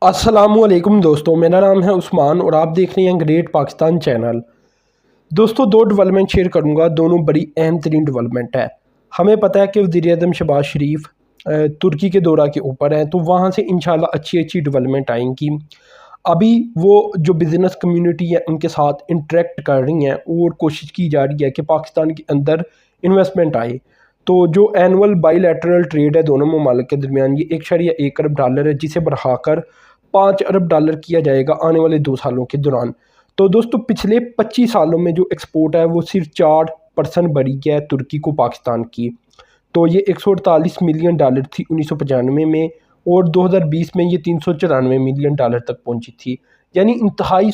अस्सलामुअलैकुम दोस्तों, मेरा नाम है उस्मान और आप देख रहे हैं ग्रेट पाकिस्तान चैनल। दोस्तों, दो डेवलपमेंट शेयर करूंगा, दोनों बड़ी अहम तरीन डेवलपमेंट है। हमें पता है कि वज़ीर-ए-आज़म शहबाज शरीफ तुर्की के दौरा के ऊपर हैं, तो वहाँ से इंशाल्लाह अच्छी अच्छी डेवलपमेंट आएंगी। अभी वो जो बिज़नेस कम्युनिटी है उनके साथ इंटरेक्ट कर रही हैं और कोशिश की जा रही है कि पाकिस्तान के अंदर इन्वेस्टमेंट आए। तो जो एनुअल बाईलैटरल ट्रेड है दोनों ममालिक के दरमियान, ये 1.1 अरब डॉलर है, जिसे बढ़ाकर 5 अरब डॉलर किया जाएगा आने वाले 2 सालों के दौरान। तो दोस्तों, पिछले 25 सालों में जो एक्सपोर्ट है वो सिर्फ 4% बढ़ी है तुर्की को पाकिस्तान की। तो ये 148 मिलियन डॉलर थी 1995 में, और 2020 में ये 394 मिलियन डॉलर तक पहुंची थी। यानी इंतहाई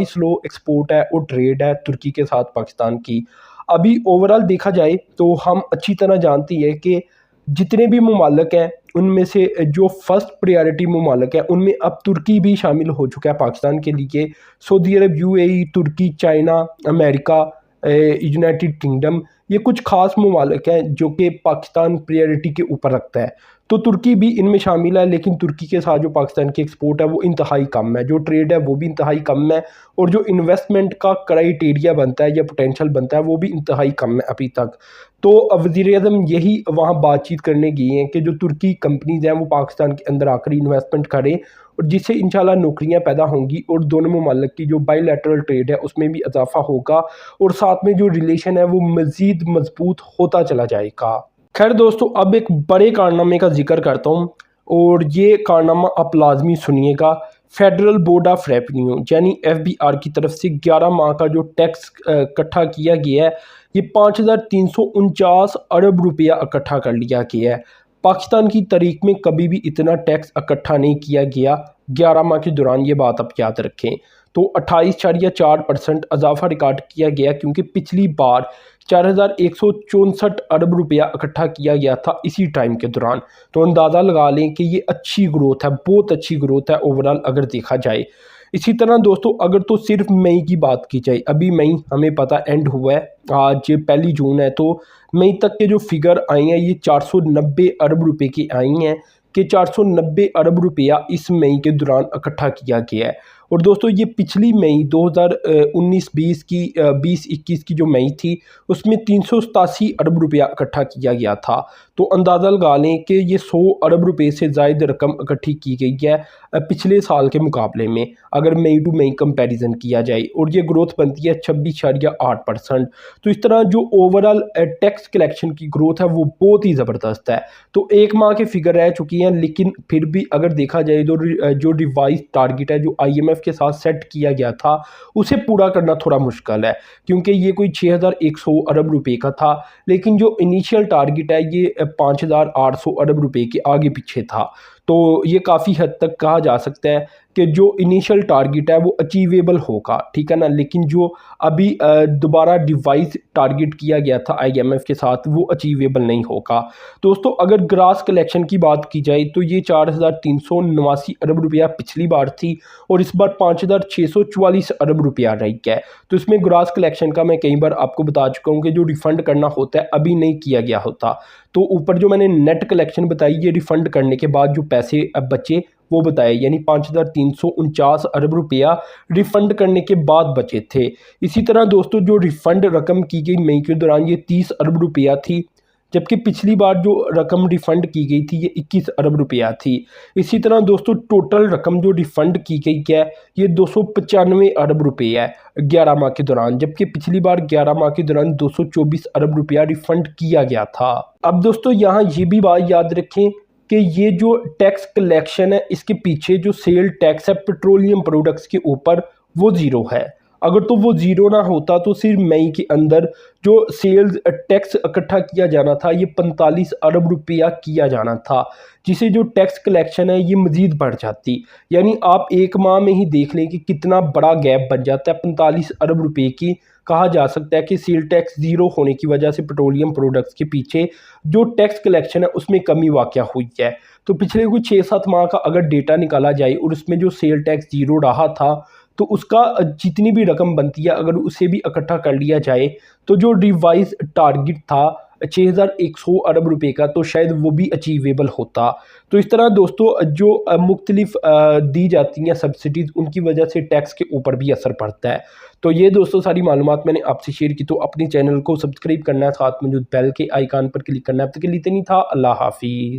स्लो एक्सपोर्ट है और ट्रेड है तुर्की के साथ पाकिस्तान की। अभी ओवरऑल देखा जाए तो हम अच्छी तरह जानते हैं कि जितने भी ममालिक हैं उनमें से जो फर्स्ट प्रायोरिटी ममालिक है उनमें अब तुर्की भी शामिल हो चुका है पाकिस्तान के लिए। सऊदी अरब, यूएई, तुर्की, चाइना, अमेरिका, यूनाइटेड किंगडम, ये कुछ ख़ास ममालिक हैं जो कि पाकिस्तान प्रायोरिटी के ऊपर रखता है। तो तुर्की भी इनमें शामिल है, लेकिन तुर्की के साथ जो पाकिस्तान की एक्सपोर्ट है वो इंतहाई कम है, जो ट्रेड है वो भी इंतहाई कम है, और जो इन्वेस्टमेंट का क्राइटेरिया बनता है या पोटेंशियल बनता है वो भी इंतहाई कम है अभी तक। तो वज़ीर-ए-आज़म यही वहाँ बातचीत करने गए हैं कि जो तुर्की कंपनीज हैं वो पाकिस्तान के अंदर आकर इन्वेस्टमेंट करें, और जिससे इंशाल्लाह नौकरियां पैदा होंगी और दोनों ममालिक की जो बाईलैटरल ट्रेड है उसमें भी इजाफा होगा, और साथ में जो रिलेशन है वो मज़ीद मजबूत होता चला जाएगा। खैर दोस्तों, अब एक बड़े कारनामे का जिक्र करता हूँ, और ये कारनामा आप लाजमी सुनिएगा। फेडरल बोर्ड ऑफ रेवेन्यू यानी एफबीआर की तरफ से 11 माह का जो टैक्स इकट्ठा किया गया है, ये 5,349 अरब रुपया इकट्ठा कर लिया गया है। पाकिस्तान की तारीख में कभी भी इतना टैक्स इकट्ठा नहीं किया गया 11 माह के दौरान, ये बात आप याद रखें। तो 28.4% इजाफा रिकॉर्ड किया गया, क्योंकि पिछली बार 4,164 अरब रुपया इकट्ठा किया गया था इसी टाइम के दौरान। तो अंदाज़ा लगा लें कि ये अच्छी ग्रोथ है, बहुत अच्छी ग्रोथ है ओवरऑल अगर देखा जाए। इसी तरह दोस्तों, अगर तो सिर्फ मई की बात की जाए, अभी मई हमें पता एंड हुआ है, आज 1 जून है, तो मई तक के जो फिगर आए हैं ये 490 अरब रुपए की आई हैं, कि 490 अरब रुपया इस मई के दौरान इकट्ठा किया गया है। और दोस्तों, ये पिछली मई 2019-20 की 20-21 की जो मई थी उसमें 387 अरब रुपया इकट्ठा किया गया था। तो अंदाज़ा लगा लें कि ये 100 अरब रुपए से ज़ायद रकम इकट्ठी की गई है पिछले साल के मुकाबले में, अगर मई टू मई कंपैरिजन किया जाए, और ये ग्रोथ बनती है 26.8%। तो इस तरह जो ओवरऑल टैक्स कलेक्शन की ग्रोथ है वो बहुत ही ज़बरदस्त है। तो 1 माह के फिगर रह चुकी हैं, लेकिन फिर भी अगर देखा जाए तो जो रिवाइज टारगेट है जो IMF के साथ सेट किया गया था उसे पूरा करना थोड़ा मुश्किल है, क्योंकि ये कोई 6,100 अरब रुपए का था, लेकिन जो इनिशियल टारगेट है ये 5,800 अरब रुपए के आगे पीछे था। तो ये काफ़ी हद तक कहा जा सकता है कि जो इनिशियल टारगेट है वो अचीवेबल होगा, ठीक है ना, लेकिन जो अभी दोबारा डिवाइस टारगेट किया गया था IMF के साथ वो अचीवेबल नहीं होगा। दोस्तों, अगर ग्रास कलेक्शन की बात की जाए तो ये 4,389 अरब रुपया पिछली बार थी, और इस बार 5,644 अरब रुपया रही है। तो इसमें ग्रास कलेक्शन का मैं कई बार आपको बता चुका हूँ कि जो रिफ़ंड करना होता है अभी नहीं किया गया होता। तो ऊपर जो मैंने नेट कलेक्शन बताई, ये रिफ़ंड करने के बाद जो पैसे अब बचे वो बताए, यानी 5,349 अरब रुपया रिफ़ंड करने के बाद बचे थे। इसी तरह दोस्तों, जो रिफ़ंड रकम की गई मई के दौरान ये 30 अरब रुपया थी, जबकि पिछली बार जो रकम रिफ़ंड की गई थी ये 21 अरब रुपया थी। इसी तरह दोस्तों, टोटल रकम जो रिफ़ंड की गई है ये 295 अरब रुपये है 11 माह के दौरान, जबकि पिछली बार 11 माह के दौरान 224 अरब रुपया रिफ़ंड किया गया था। अब दोस्तों, यहाँ ये भी बात याद रखें कि ये जो टैक्स कलेक्शन है इसके पीछे जो सेल टैक्स है पेट्रोलियम प्रोडक्ट्स के ऊपर वो ज़ीरो है। अगर तो वो ज़ीरो ना होता तो सिर्फ मई के अंदर जो सेल्स टैक्स इकट्ठा किया जाना था ये 45 अरब रुपया किया जाना था, जिसे जो टैक्स कलेक्शन है ये मज़ीद बढ़ जाती। यानी आप 1 माह में ही देख लें कि कितना बड़ा गैप बन जाता है 45 अरब रुपये की। कहा जा सकता है कि सेल टैक्स ज़ीरो होने की वजह से पेट्रोलियम प्रोडक्ट्स के पीछे जो टैक्स कलेक्शन है उसमें कमी वाक़या हुई है। तो पिछले कुछ 6-7 माह का अगर डेटा निकाला जाए और उसमें जो सेल टैक्स ज़ीरो रहा था, तो उसका जितनी भी रकम बनती है अगर उसे भी इकट्ठा कर लिया जाए, तो जो रिवाइज टारगेट था 6100 अरब रुपए का, तो शायद वो भी अचीवेबल होता। तो इस तरह दोस्तों जो मुख्तलिफ दी जाती हैं सब्सिडीज़, उनकी वजह से टैक्स के ऊपर भी असर पड़ता है। तो ये दोस्तों सारी मालूमात मैंने आपसे शेयर की। तो अपने चैनल को सब्सक्राइब करना है, साथ में जो बेल के आइकान पर क्लिक करना है। अब तक के लिए इतना ही था। अल्लाह हाफिज़।